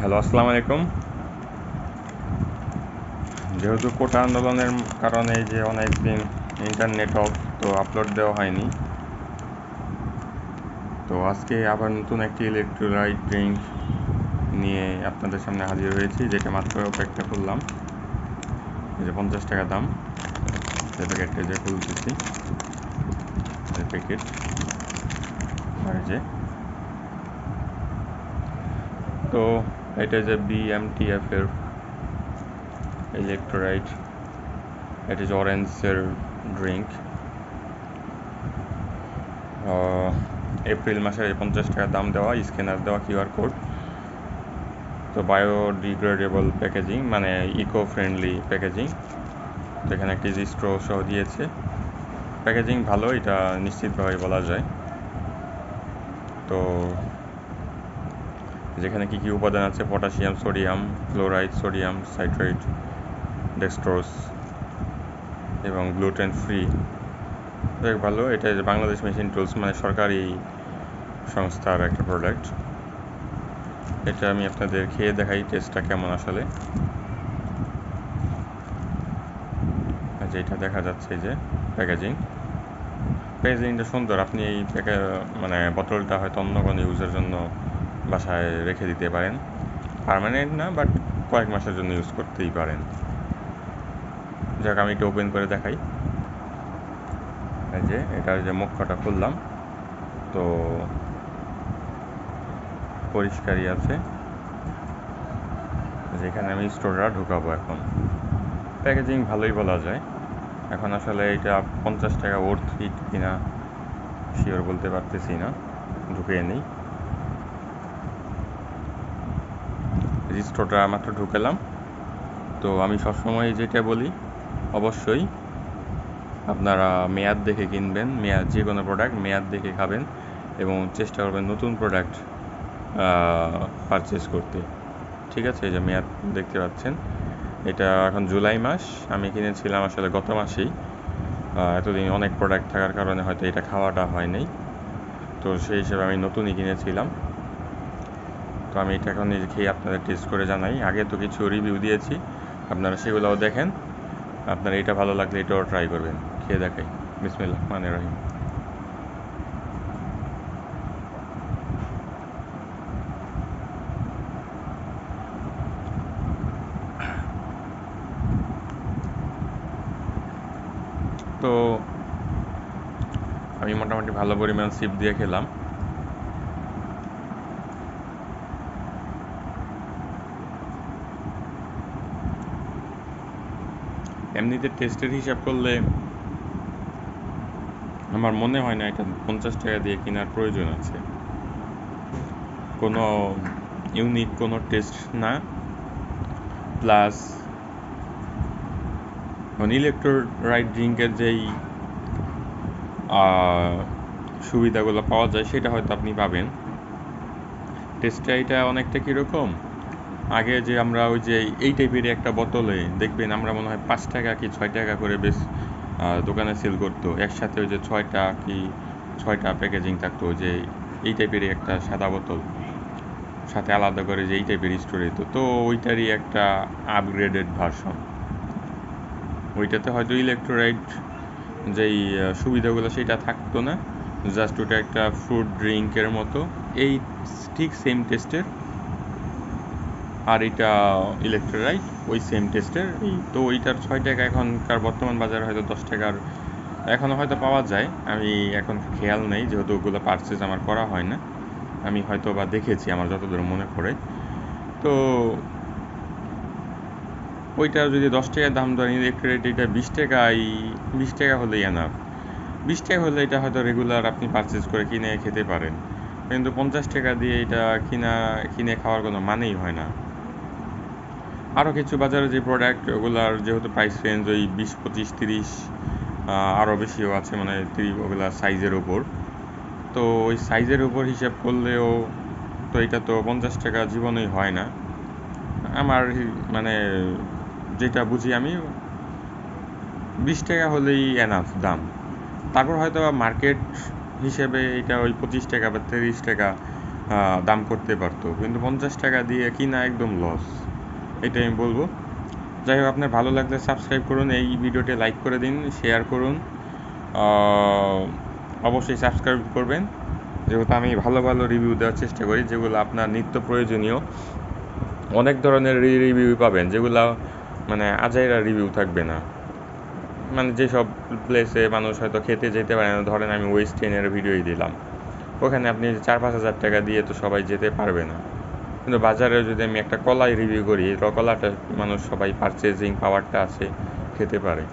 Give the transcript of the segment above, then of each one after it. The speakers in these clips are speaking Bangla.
হ্যালো, আসসালামু আলাইকুম। যেহেতু কোটা আন্দোলনের কারণে যে অনেক দিন ইন্টারনেট অফ, তো আপলোড দেওয়া হয়নি, তো আজকে আবার নতুন একটি ইলেকট্রোলাইট ড্রিঙ্ক নিয়ে আপনাদের সামনে হাজির হয়েছি, যেটা মাত্র প্যাকটা খুললাম। এই যে 50 টাকা দাম, যে প্যাকেটটা যে খুলতেছি, প্যাকেট আর যে, তো এটা যে BMTF এর ইলেকট্রোলাইট, এটা যে অরেঞ্জের ড্রিঙ্ক। এপ্রিল মাসে 50 টাকা দাম দেওয়া, স্ক্যানার দেওয়া QR কোড। তো বায়োডিগ্রেডেবল প্যাকেজিং, মানে ইকো ফ্রেন্ডলি প্যাকেজিং। তো এখানে একটি স্ট্রো সহ দিয়েছে। প্যাকেজিং ভালো, এটা নিশ্চিতভাবে বলা যায়। তো যেখানে কি কি উপাদান আছে: potassium, sodium chloride, sodium citrate, dextrose এবং গ্লুটেন ফ্রি। বেশ ভালো। এটা বাংলাদেশ মেশিন টুলস, মানে সরকারি সংস্থার একটা প্রোডাক্ট। এটা আমি আপনাদের খেয়ে দেখাই টেস্টটা কেমন আসলে। যেটা দেখা যাচ্ছে যে প্যাকেজিংটা সুন্দর। আপনি এই মানে বোতলটা হয়তো অন্য কোনো ইউজের জন্য বাসায় রেখে দিতে পারেন, পার্মানেন্ট না, বাট কয়েক মাসের জন্য ইউজ করতেই পারেন। যাক, আমি এটা ওপেন করে দেখাই। এই যে এটার যে মুখটা খুললাম, তো পরিষ্কারই আছে। যেখানে আমি স্টোরটা ঢুকাবো এখন। প্যাকেজিং ভালোই বলা যায়। এখন আসলে এটা 50 টাকা ওর্থ ইট কিনা শিওর বলতে পারতেছি না, ঢুকিয়ে নিই। স্টোরটা মাত্র ঢুকেলাম। তো আমি সবসময় যেটা বলি, অবশ্যই আপনারা মেয়াদ দেখে কিনবেন। মেয়াদ, যে কোনো প্রোডাক্ট মেয়াদ দেখে খাবেন এবং চেষ্টা করবেন নতুন প্রোডাক্ট পারচেস করতে। ঠিক আছে? এই যে মেয়াদ দেখতে পাচ্ছেন। এটা এখন জুলাই মাস, আমি কিনেছিলাম আসলে গত মাসেই। এতদিন অনেক প্রোডাক্ট থাকার কারণে হয়তো এটা খাওয়াটা হয় নাই, তো সেই হিসেবে আমি নতুনই কিনেছিলাম। তো আমি এটা এখন নিজে খেয়ে আপনাদের টেস্ট করে জানাই। আগে তো কিছু রিভিউ দিয়েছি, আপনারা সেগুলোও দেখেন। আপনার এটা ভালো লাগলে এটাও ট্রাই করবেন। খেয়ে দেখাই। বিসমিল্লাহ রহমানির রহিম। তো আমি মোটামুটি ভালো পরিমাণ সিপ দিয়ে খেলাম। এমনিতে টেস্টের হিসাব করলে আমার মনে হয় না এটা 50 টাকা দিয়ে কেনার প্রয়োজন আছে। কোনো ইউনিক কোনো টেস্ট না। প্লাস ইলেকট্রোলাইট ড্রিঙ্কের যেই সুবিধাগুলো পাওয়া যায় সেটা হয়তো আপনি পাবেন। টেস্টটা এটা অনেকটা কীরকম, আগে যে আমরা ওই যে এই টাইপের একটা বোতলে দেখবেন, আমরা মনে হয় 5 টাকা কি 6 টাকা করে বেশ দোকানে সেল করতো একসাথে। ওই যে 6টা কি 6টা প্যাকেজিং থাকতো, যে এই টাইপেরই একটা সাদা বোতল, সাথে আলাদা করে যে এই টাইপের স্টোর হতো। তো ওইটারই একটা আপগ্রেডেড ভার্সন। ওইটাতে হয়তো ইলেকট্রোলাইট যেই সুবিধাগুলো সেটা থাকতো না, জাস্ট ওটা একটা ফ্রুট ড্রিঙ্কের মতো। এই ঠিক সেম টেস্টের, আর এটা ইলেকট্রোলাইট ওই সেম টেস্টের। তো ওইটার 6 টাকা, এখনকার বর্তমান বাজারে হয়তো 10 টাকার এখনও হয়তো পাওয়া যায়। আমি এখন খেয়াল নেই, যেহেতু ওগুলো পারচেজ আমার করা হয় না। আমি হয়তো বা দেখেছি, আমার যতদূর মনে পড়ে। তো ওইটা যদি 10 টাকা দাম ধরেন, ইলেকট্রোলাইট এটা 20 টাকা হলেই এনাফ। 20 টাকা হলে এটা হয়তো রেগুলার আপনি পারচেজ করে কিনে খেতে পারেন, কিন্তু 50 টাকা দিয়ে এটা কিনে খাওয়ার কোনো মানেই হয় না। আরও কিছু বাজারে যে প্রোডাক্ট, ওগুলার যেহেতু প্রাইস রেঞ্জ ওই 20, 25, 30, আরও বেশিও আছে, মানে 30, ওগুলা সাইজের ওপর। তো ওই সাইজের উপর হিসাব করলেও তো এটা তো 50 টাকা জীবনেই হয় না। আমার মানে যেটা বুঝি আমি, 20 টাকা হলেই এনাফ দাম। তারপর হয়তো মার্কেট হিসেবে এটা ওই 25 টাকা বা 30 টাকা দাম করতে পারতো, কিন্তু 50 টাকা দিয়ে কিনা একদম লস, এটাই আমি বলবো। যাই হোক, আপনার ভালো লাগলে সাবস্ক্রাইব করুন, এই ভিডিওটি লাইক করে দিন, শেয়ার করুন, অবশ্যই সাবস্ক্রাইব করবেন, যেহেতু আমি ভালো ভালো রিভিউ দেওয়ার চেষ্টা করি, যেগুলো আপনার নিত্য প্রয়োজনীয়। অনেক ধরনের রিভিউ পাবেন, যেগুলো মানে আজাইরা রিভিউ থাকবে না, মানে যেসব প্লেসে মানুষ হয়তো খেতে যেতে পারে না, ধরেন আমি ওয়েস্ট এন্ডের ভিডিওই দিলাম, ওখানে আপনি 4-5 হাজার টাকা দিয়ে তো সবাই যেতে পারবে না। কিন্তু বাজারে যদি আমি একটা কলাই রিভিউ করি, কলাটা মানুষ সবাই পারচেজিং পাওয়ারটা আছে, খেতে পারে।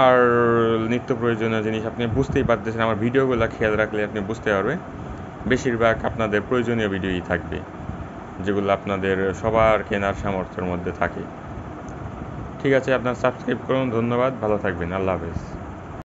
আর নিত্য প্রয়োজনীয় জিনিস আপনি বুঝতেই পারতেছেন, আমার ভিডিওগুলো খেয়াল রাখলে আপনি বুঝতে পারবেন বেশিরভাগ আপনাদের প্রয়োজনীয় ভিডিওই থাকবে, যেগুলো আপনাদের সবার কেনার সামর্থ্যের মধ্যে থাকে। ঠিক আছে, আপনার সাবস্ক্রাইব করুন, ধন্যবাদ, ভালো থাকবেন, আল্লাহ হাফেজ।